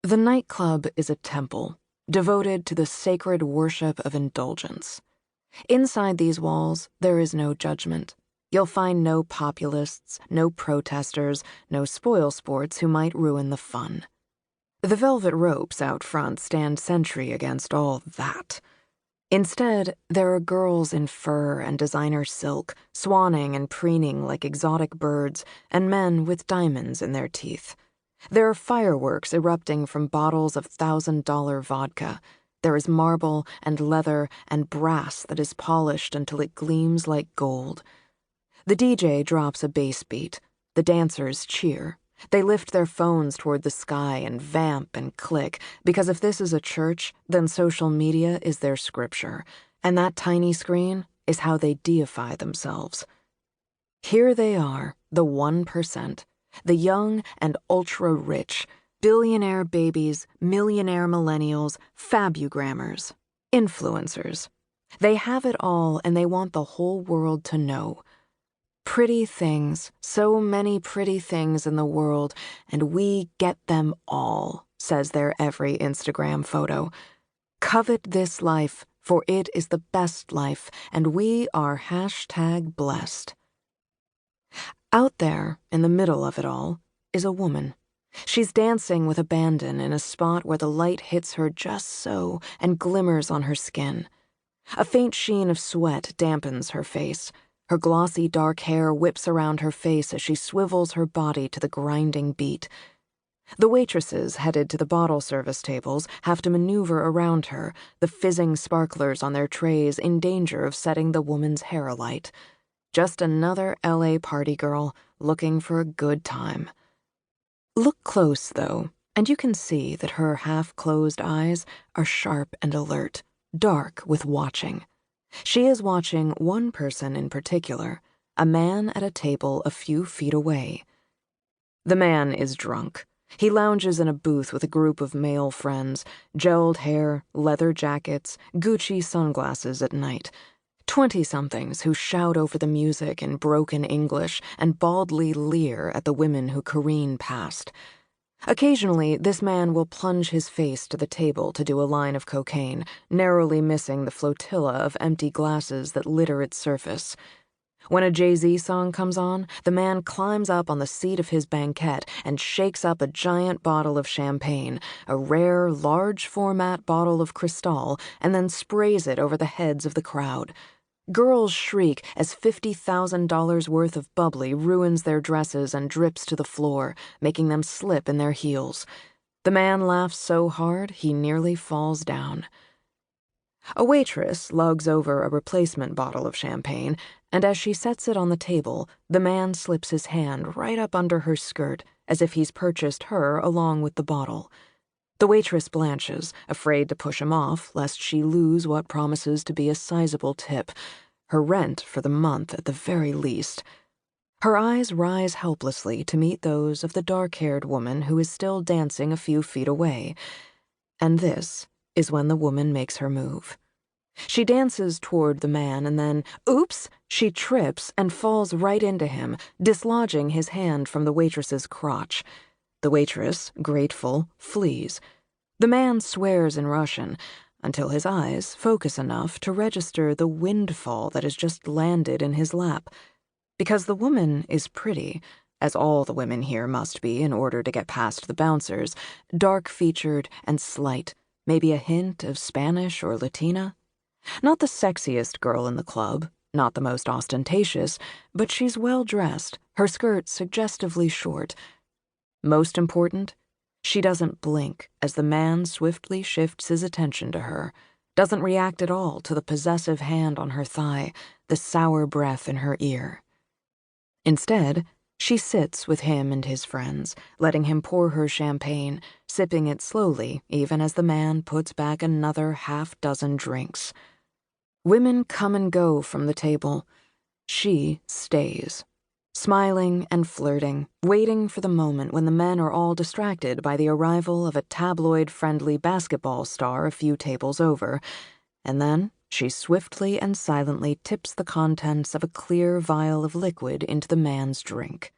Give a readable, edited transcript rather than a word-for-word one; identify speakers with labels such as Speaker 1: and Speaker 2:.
Speaker 1: The nightclub is a temple, devoted to the sacred worship of indulgence. Inside these walls, there is no judgment. You'll find no populists, no protesters, no spoilsports who might ruin the fun. The velvet ropes out front stand sentry against all that. Instead, there are girls in fur and designer silk, swanning and preening like exotic birds, and men with diamonds in their teeth. There are fireworks erupting from bottles of $1,000 vodka. There is marble and leather and brass that is polished until it gleams like gold. The DJ drops a bass beat. The dancers cheer. They lift their phones toward the sky and vamp and click, because if this is a church, then social media is their scripture, and that tiny screen is how they deify themselves. Here they are, the 1%, the young and ultra-rich, billionaire babies, millionaire millennials, fabugrammers, influencers. They have it all, and they want the whole world to know. Pretty things, so many pretty things in the world, and we get them all, says their every Instagram photo. Covet this life, for it is the best life, and we are #blessed. Out there, in the middle of it all, is a woman. She's dancing with abandon in a spot where the light hits her just so and glimmers on her skin. A faint sheen of sweat dampens her face. Her glossy dark hair whips around her face as she swivels her body to the grinding beat. The waitresses headed to the bottle service tables have to maneuver around her, the fizzing sparklers on their trays in danger of setting the woman's hair alight. Just another LA party girl looking for a good time. Look close, though, and you can see that her half-closed eyes are sharp and alert, dark with watching. She is watching one person in particular, a man at a table a few feet away. The man is drunk. He lounges in a booth with a group of male friends, gelled hair, leather jackets, Gucci sunglasses at night. 20-somethings who shout over the music in broken English and baldly leer at the women who careen past. Occasionally, this man will plunge his face to the table to do a line of cocaine, narrowly missing the flotilla of empty glasses that litter its surface. When a Jay-Z song comes on, the man climbs up on the seat of his banquette and shakes up a giant bottle of champagne, a rare, large-format bottle of Cristal, and then sprays it over the heads of the crowd. Girls shriek as $50,000 worth of bubbly ruins their dresses and drips to the floor, making them slip in their heels. The man laughs so hard he nearly falls down. A waitress lugs over a replacement bottle of champagne, and as she sets it on the table, the man slips his hand right up under her skirt as if he's purchased her along with the bottle. The waitress blanches, afraid to push him off lest she lose what promises to be a sizable tip, her rent for the month at the very least. Her eyes rise helplessly to meet those of the dark-haired woman who is still dancing a few feet away. And this is when the woman makes her move. She dances toward the man and then, oops, she trips and falls right into him, dislodging his hand from the waitress's crotch. The waitress, grateful, flees. The man swears in Russian, until his eyes focus enough to register the windfall that has just landed in his lap. Because the woman is pretty, as all the women here must be in order to get past the bouncers, dark-featured and slight, maybe a hint of Spanish or Latina. Not the sexiest girl in the club, not the most ostentatious, but she's well-dressed, her skirt suggestively short. Most important, she doesn't blink as the man swiftly shifts his attention to her, doesn't react at all to the possessive hand on her thigh, the sour breath in her ear. Instead, she sits with him and his friends, letting him pour her champagne, sipping it slowly even as the man puts back another half-dozen drinks. Women come and go from the table. She stays. Smiling and flirting, waiting for the moment when the men are all distracted by the arrival of a tabloid-friendly basketball star a few tables over, and then she swiftly and silently tips the contents of a clear vial of liquid into the man's drink.